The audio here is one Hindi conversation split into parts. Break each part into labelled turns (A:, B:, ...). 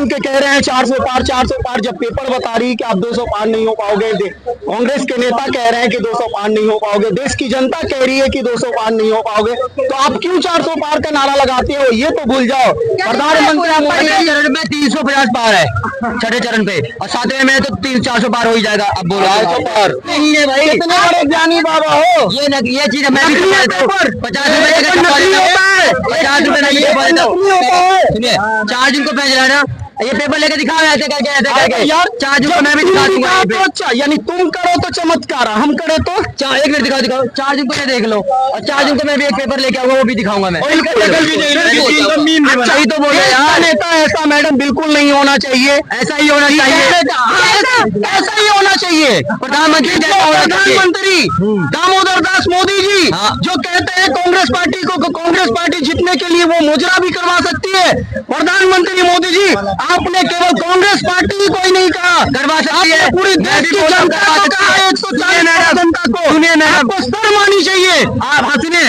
A: तान के कह रहे हैं 400 पार, जब पेपर बता रही है कि आप 200 पार नहीं हो पाओगे। कांग्रेस के नेता कह रहे हैं कि 200 पार नहीं हो पाओगे, देश की जनता कह रही है कि 200 पार नहीं हो पाओगे, तो आप क्यों 400 पार का नारा लगाते हो? ये तो भूल जाओ। प्रधानमंत्री मोदी
B: चरण में 350 पार है, छठे चरण पे, और सातवें में तो 400 पार हो ही जाएगा। अब बोलो
A: 400 पार
B: नहीं है भाई,
A: कितने बड़े ज्ञानी बाबा हो।
B: ये चीज मैं भी 50 रुपए का 50 रुपए नहीं सुनिए, 4 दिन को भेज रहा है ना, ये पेपर लेके दिखाओ ऐसे करके
A: यार।
B: 4 दिन को मैं भी दिखा दूंगा।
A: तो अच्छा, यानी तुम करो तो चमत्कार, हम करे तो
B: एक मिनट दिखाओ 4 दिन को ये देख लो, और 4 दिन को मैं भी एक पेपर लेके आऊंगा, वो भी दिखाऊंगा मैं।
A: सही तो बोले यार, नेता ऐसा मैडम बिल्कुल नहीं होना चाहिए।
B: ऐसा ही होना चाहिए,
A: ऐसा ही होना चाहिए।
B: प्रधानमंत्री
A: दामोदर दास मोदी जी जो कहते हैं कांग्रेस पार्टी जीतने के लिए वो मुजरा भी करवा सकती है। प्रधानमंत्री मोदी जी, आपने केवल कांग्रेस पार्टी को ही नहीं कहा,
B: करवा सकती है,
A: पूरी देश की जनता को कहा, 140 जनता को।
B: सुनिए मैडम,
A: आपको शर्म आनी चाहिए।
B: आप सुनिए,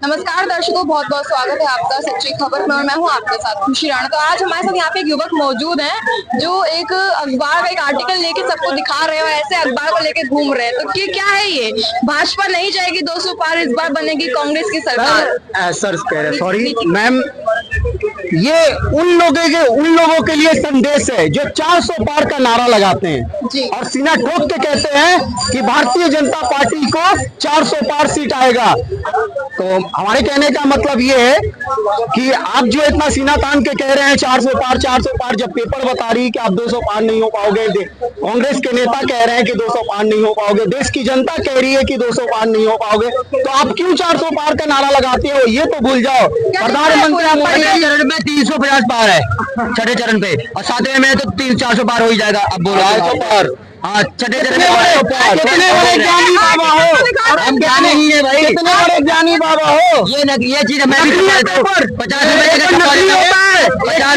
C: नमस्कार दर्शकों, बहुत बहुत स्वागत है आपका सच्ची खबर में, और मैं हूं आपके साथ खुशी राणा। तो आज हमारे साथ यहाँ पे एक युवक मौजूद हैं जो एक अखबार का एक आर्टिकल लेके सबको दिखा रहे हो, ऐसे अखबार को लेके घूम रहे हैं। तो क्या है ये? भाजपा नहीं जाएगी 200 पार, इस बार बनेगी कांग्रेस की सरकार।
A: सर कह रहे, सॉरी मैम, ये उन लोगों के लिए संदेश है जो 400 पार का नारा लगाते हैं और सीना ठोक के कहते हैं कि भारतीय जनता पार्टी को 400 पार सीट आएगा। तो हमारे कहने का मतलब ये है कि आप जो इतना सीना तान के कह रहे हैं 400 पार, जब पेपर बता रही है कि आप 200 पार नहीं हो पाओगे, कांग्रेस के नेता कह रहे हैं कि 200 पार नहीं हो पाओगे, देश की जनता कह रही है कि 200 पार नहीं हो पाओगे, तो आप क्यों 400 पार का नारा लगाते हो? ये तो भूल जाओ। प्रधानमंत्री
B: चरण में 350 पार है, छठे चरण पे, और सातवें में तो 400 पार हो ही जाएगा। अब बोलो 400 पार, हाँ छठे चरण में।
A: कितने बड़े ज्ञानी बाबा हो,
B: हम क्या नहीं है भाई,
A: कितने बड़े ज्ञानी बाबा हो।
B: ये चीज मैं भी 50 रुपए का 50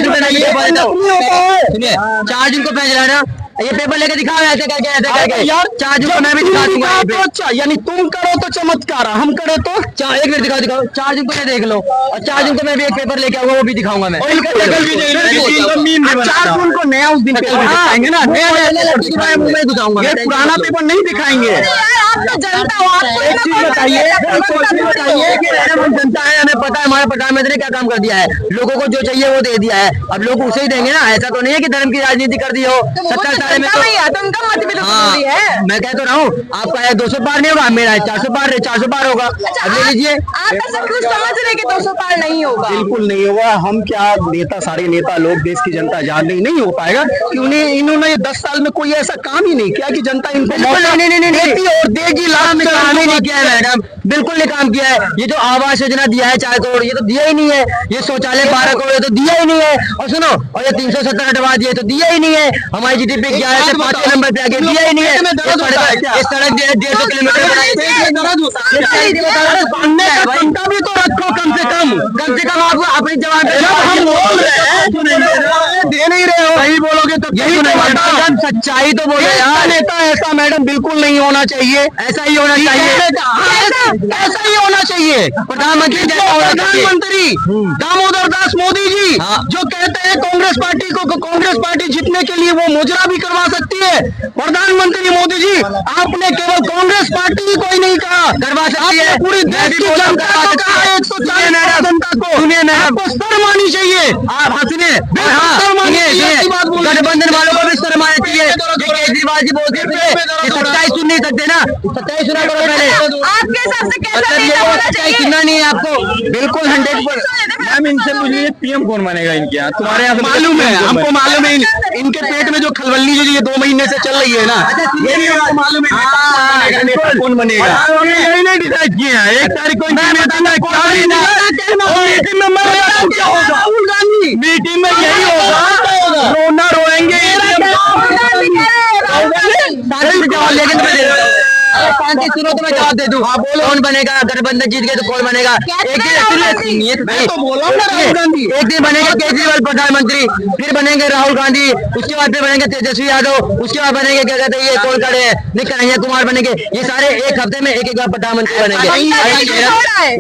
B: रुपए नहीं सुनिए, 4 दिन को भेज रहा है ना, ये पेपर लेके दिखाओ ऐसे करके
A: यार।
B: 4 दिन को मैं भी दिखा दूंगा।
A: तो अच्छा, यानी तुम करो तो चमत्कार, हम करे तो।
B: एक मिनट दिखाओ 4 दिन को ये देख लो, और 4 दिन को मैं भी एक पेपर लेके आऊंगा, वो भी दिखाऊंगा मैं।
A: 4 जून को नया उस दिन पेपर दिखाएंगे ना, नया
B: मुंह में घुसाऊंगा,
A: ये पुराना पेपर नहीं दिखाएंगे।
C: आप तो जनता हो, आपको
A: एक चीज बताइए
B: कि हम जनता है, हमें पता है हमारे प्रधानमंत्री ने क्या काम कर दिया है, लोगों को जो चाहिए वो दे दिया है, अब लोग उसे ही देंगे ना। ऐसा तो नहीं है कि धर्म की राजनीति कर दी हो 70 साल में। मैं कह तो रहा हूँ, आपका 200 पार नहीं होगा, मेरा 400 पार है, 400 पार होगा। अब ले लीजिए।
C: आप ऐसा कुछ समझ रहे कि 200 पार नहीं होगा?
A: बिल्कुल नहीं होगा। हम क्या नेता, सारे नेता लोग, देश की जनता जान नहीं हो पाएगा कि इन्होंने 10 साल में कोई ऐसा काम ही नहीं किया कि जनता इनको देती और देगी।
B: काम ही नहीं किया है मैडम, बिल्कुल नहीं काम किया है। ये जो आवास योजना दिया है 4 करोड़, ये तो दिया ही नहीं है। ये शौचालय 12 करोड़, ये तो दिया ही नहीं है। और सुनो, और ये 370 हटवा दिए तो दिया ही नहीं है। हमारी GDP 11 से 5 नंबर पे आगे, दिया ही नहीं है। ये सड़क 150 किलोमीटर
A: जनता भी तो रखो, कम से कम
B: आपको अपनी जवाब
A: दे नहीं रहे हो। सही बोलोगे तो
B: यही सच्चाई तो बोलो यार।
A: नेता ऐसा मैडम बिल्कुल नहीं होना चाहिए।
B: ऐसा ही होना चाहिए,
A: ऐसा ही होना चाहिए। प्रधानमंत्री दामोदर दास मोदी जी जो कहते हैं कांग्रेस पार्टी जीतने के लिए वो मुजरा भी करवा सकती है। प्रधानमंत्री मोदी जी, आपने केवल कांग्रेस पार्टी को ही नहीं कहा,
B: करवा सकती है,
A: पूरी देश की जनता को कहा, 140 जनता को।
B: सुनिए मैडम,
A: आपको शर्म आनी चाहिए।
B: आप सुनिए,
A: गठबंधन
B: गठबंधन वालों को भी शर्म आनी चाहिए। केजरीवाल जी बोलते थे 27 सुन नहीं सकते ना, 27 सुना करो पहले।
C: आपके हिसाब से कैसा नेता होना चाहिए?
B: सुनना नहीं है आपको,
A: बिल्कुल 100%।
D: मैम इनसे पूछिए PM कौन बनेगा इनके यहाँ? तुम्हारे यहाँ
A: मालूम है, हमको मालूम है। इनके पेट में जो खलबल्ली जो ये 2 महीने से चल रही है ना, ये भी हमको मालूम है नेता कौन बनेगा।
D: यही नहीं डिसाइड किए हैं। 1 तारीख को
A: राहुल गांधी
D: मीटिंग में यही होगा, रोना रोएंगे।
B: लेकिन शांति सुनो तो मैं जवाब दे दूं। कौन बनेगा गठबंधन जीत गए तो कौन बनेगा? एक दिन बनेगा केजरीवाल प्रधानमंत्री, फिर बनेंगे राहुल गांधी, उसके बाद फिर बनेंगे तेजस्वी यादव, उसके बाद बनेंगे क्या कहते हैं ये कौन खड़े हैं कन्हैया कुमार बनेंगे। ये सारे एक हफ्ते में एक बार प्रधानमंत्री बनेंगे।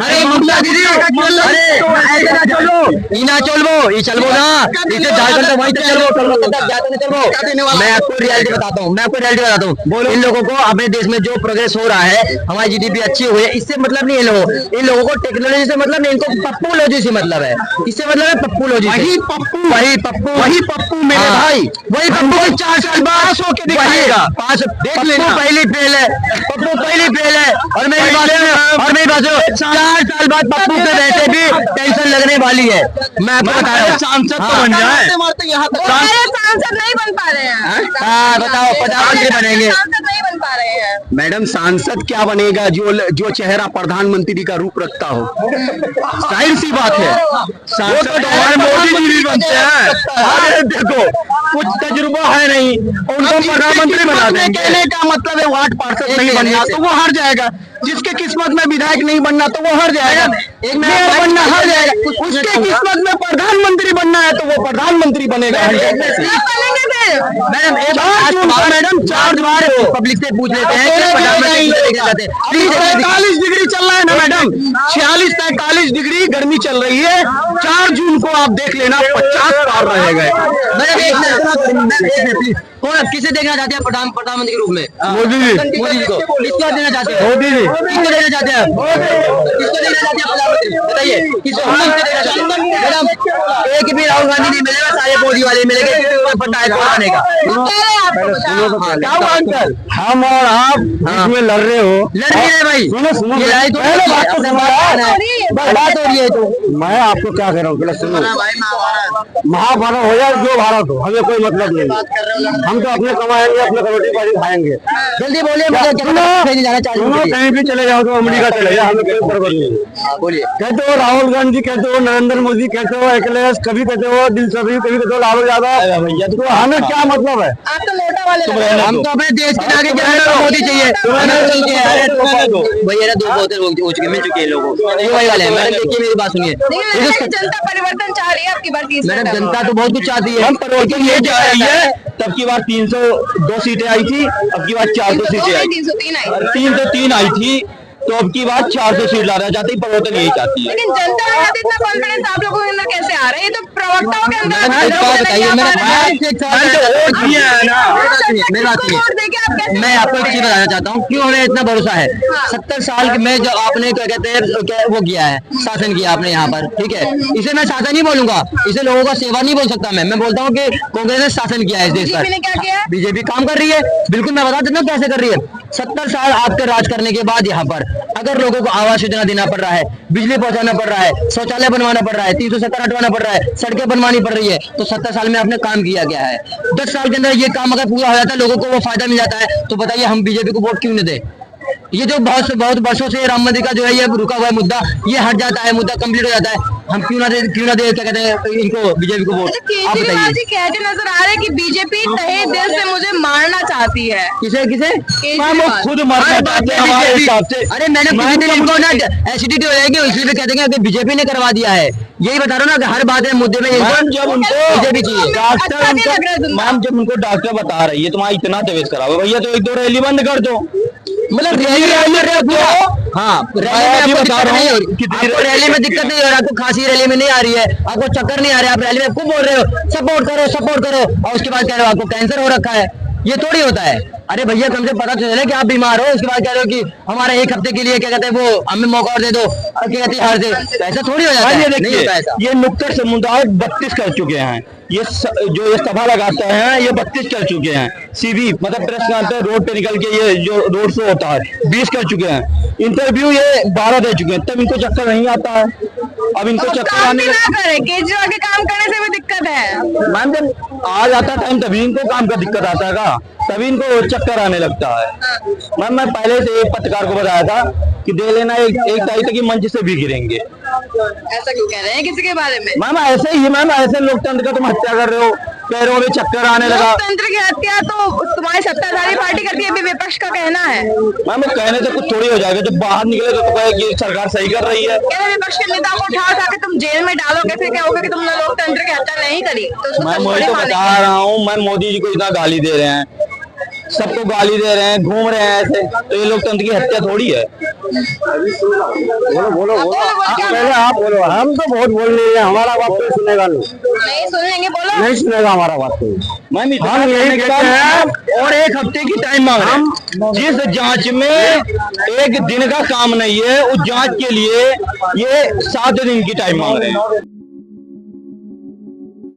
B: अरे ममता दीदी, अरे ऐसे ना चलो, ई ना चलबो, ई चलबो ना, इसे झारखंड तक वहीं तक चलबो। मैं आपको रियलिटी बताता हूँ, इन लोगों को अपने देश में जो प्रोग्रेस हो रहा है, हमारी जीडीपी अच्छी हुई है, इससे मतलब नहीं है इन लोगों को टेक्नोलॉजी से मतलब नहीं, इनको पप्पूलॉजी से मतलब है। इससे मतलब है पप्पूलॉजी। वही पप्पू मेरे भाई, वही पप्पू 4 साल बाद होके दिखाएगा। देख लेना, पहली फेल है पप्पू, पहली फेल है। और मेरी बात 4 साल बाद पप्पू के वैसे भी टेंशन लगने वाली है। मैं आपको बता रहा हूँ, सांसद तो बन जाए।
C: सांसद नहीं बन पा रहे हैं।
B: हाँ बताओ, प्रधानमंत्री बनेंगे।
C: सांसद नहीं बन पा रहे हैं।
A: मैडम सांसद क्या बनेगा जो चेहरा प्रधानमंत्री का रूप रखता हो? जाहिर सी बात है, सांसद तो हमारे मोदी जी भी बनते हैं। अरे देखो, कुछ तजुर्बा है नहीं, उनको प्रधानमंत्री बना देंगे। कहने का मतलब है वार्ड पार्षद नहीं बनना तो वो हार जाएगा, जिसके किस्मत में विधायक नहीं बनना तो वो हार जाएगा, मेयर बनना हार जाएगा, उसके किस्मत में प्रधानमंत्री बनना है तो वो प्रधानमंत्री बनेगा।
B: मैडम एक बात, मैडम 4 बार पब्लिक से पूछ लेते हैं कि प्रधानमंत्री
A: 43 डिग्री चल रहा है ना मैडम, 46-43 डिग्री गर्मी चल रही है। 4 जून को आप देख लेना 50 पार रहेगा।
B: प्लीज, कौन किसे देखना चाहते हैं प्रधानमंत्री के रूप में?
A: मोदी जी
B: को किसको देना चाहते हैं?
A: मोदी जी
B: किसको देना चाहते हैं? किसको देना चाहते हैं प्रधानमंत्री? बताइए, किसको देना चाहते हैं? मैडम एक भी राहुल गांधी नहीं मिलेगा, सारे मोदी वाले मिलेंगे। पता है कौन बनेगा?
A: क्या बात कर, हम और आप इसमें लड़ रहे हो,
B: लड़ रहे हैं भाई।
A: सुनो
B: ये लड़ाई तो
A: पहले बात तो सुनो।
B: बात हो रही है तो
A: मैं आपको क्या कह रहा हूँ, पहले सुनो। महाभारत हो या जो भारत हो, हमें कोई मतलब नहीं। हम तो अपने कमाएंगे, अपने करोटी पानी खाएंगे।
B: जल्दी बोलिए, मुझे कहीं जाना चाहिए।
A: कहीं भी चले जाओ तो अमेरिका चले जाओ, हमें कोई परवाह नहीं।
B: बोलिए।
A: कहते हो राहुल गांधी, कहते हो नरेंद्र मोदी, कहते हो अखिलेश, कभी कहते हो दिलसबी, कभी कहते हो लालू यादव, भैया तो हमें क्या मतलब है?
C: आप तो नोटा वाले
B: हम तो अपने देश के आगे मोदी चाहिए। भैया 2 बोतल हो चुके, मिल चुके हैं लोगों को। वही वाले हैं। मैडम देखिए, मेरी बात सुनिए।
C: जनता परिवर्तन चाह रही है आपकी बार।
B: मैडम जनता तो बहुत कुछ चाहती है,
A: हम परिवर्तन ये चाह रही है। तब की बार 302 सीटें आई थी, अब की बार 400 सीटें आई, 303 आई थी, तो अब की बात 400 सीट लाना चाहती है। परिवर्तन यही चाहती है।
C: लेकिन जनता के साथ इतना कॉन्फिडेंस आप लोगों के अंदर कैसे आ रहा है? ये तो प्रवक्ताओं के अंदर
B: मैं आपको एक चीज बताना चाहता हूँ, क्यों हमें इतना भरोसा है। 70 साल में जो आपने क्या कहते हैं वो किया है, शासन किया आपने यहाँ पर, ठीक है। इसे मैं शासन नहीं बोलूंगा, इसे लोगों का सेवा नहीं बोल सकता। मैं बोलता हूँ कि कांग्रेस ने शासन किया है इस देश पर। बीजेपी काम कर रही है, बिल्कुल मैं बता देता हूँ कैसे कर रही है। 70 साल आपके राज करने के बाद यहाँ पर अगर लोगों को आवास योजना देना पड़ रहा है, बिजली पहुंचाना पड़ रहा है, शौचालय बनवाना पड़ रहा है, 370 हटवाना पड़ रहा है, सड़कें बनवानी पड़ रही है, तो 70 साल में आपने काम किया गया है। 10 साल के अंदर ये काम अगर पूरा हो जाता है, लोगों को वो फायदा मिल जाता है, तो बताइए हम बीजेपी को वोट क्यों नहीं दे? ये जो बहुत वर्षों से राम मंदिर का जो है ये रुका हुआ है मुद्दा, ये हट जाता है, मुद्दा कंप्लीट हो जाता है, हम क्यों ना दे क्या कहते हैं इनको बीजेपी को वोट? आप
C: केजरीवाल जी कहते नजर आ रहे हैं कि बीजेपी तहे दिल से मुझे मारना चाहती है।
B: किसे
A: वो खुद मरना चाहते हैं हमारे हिसाब से।
B: अरे मैंने कुछ दिन इनको ना एसिडिटी हो जाएगी, इसलिए भी कहते हैं कि बीजेपी ने करवा दिया है। यही बता रहा हूँ ना कि हर बात है मुद्दे में
A: जब उनको
B: बीजेपी चाहिए।
A: मैम जब उनको डॉक्टर बता रही है तुम्हारा इतना तबीयत खराब है, भैया तो 1-2 रैली बंद कर दो। मतलब रैली
B: हाँ, रैली में दिक्कत नहीं हो रहा, आपको खांसी रैली में नहीं आ रही है, आपको चक्कर नहीं आ रहा है, आप रैली में खूब बोल रहे हो सपोर्ट करो, और उसके बाद कह रहे हो आपको कैंसर हो रखा है। ये थोड़ी होता है। अरे भैया कम से पता चले कि आप बीमार हो, उसके बाद कह रहे हो कि हमारा 1 हफ्ते के लिए क्या कहते हैं वो हमें मौका और दे दो, क्या कहते हैं हार से, ऐसा थोड़ी हो जाता है। नहीं होता ऐसा।
A: ये नुक्कड़ समुदाय 32 कर चुके हैं, ये जो ये सभा लगाते हैं ये 32 कर चुके हैं। सीवी मतलब प्रेस कांफ्रेंस रोड पे निकल के ये जो रोड शो होता है 20 कर चुके हैं। इंटरव्यू ये 12 दे चुके हैं, तब इनको चक्कर नहीं आता है। अब इनको चक्कर आने
C: केजरीवाल के काम करने से भी दिक्कत है।
A: मैम जब आ जाता टाइम तभी इनको काम का दिक्कत आता है का, तभी इनको चक्कर आने लगता है। मैम मैं पहले से एक पत्रकार को बताया था कि दे लेना 1 तारीख तक मंच से भी गिरेंगे।
C: ऐसा क्यों कह रहे हैं किसी के बारे में?
A: मैम ऐसे ही, मैम ऐसे लोकतंत्र का तुम हत्या कर रहे हो। पैरों में चक्कर आने लगा।
C: लोकतंत्र की हत्या तो तुम्हारी सत्ताधारी पार्टी करती है, अभी विपक्ष का कहना है।
A: मैम कहने से कुछ थोड़ी हो जाएगा, जब बाहर निकले तो कहे कि सरकार सही कर रही है।
C: क्या विपक्ष के नेता को उठा उठा के तुम जेल में डालोगे, फिर कहोगे कि तुमने लोकतंत्र की हत्या नहीं करी, तो उसको
A: मैं
C: सच
A: वही
C: थोड़ी
A: तो
C: मानेंगे।
A: बता रहा हूँ, मैं मोदी जी को इतना गाली दे रहे हैं, सबको गाली दे रहे हैं, घूम रहे हैं ऐसे, तो ये लोकतंत्र की हत्या थोड़ी है। बोलो
C: पहले
A: आप बोलो, हम तो बहुत बोल रहे हैं, हमारा बात कोई सुनेगा
C: नहीं सुन लेंगे, बोलो।
A: नहीं सुनेगा हमारा बात कोई। मैम हम यही कहते हैं, और एक हफ्ते की टाइम मांग रहे हैं। जिस जांच में एक दिन का काम नहीं है, उस जांच के लिए ये 7 दिन की टाइम मांग रहे हैं।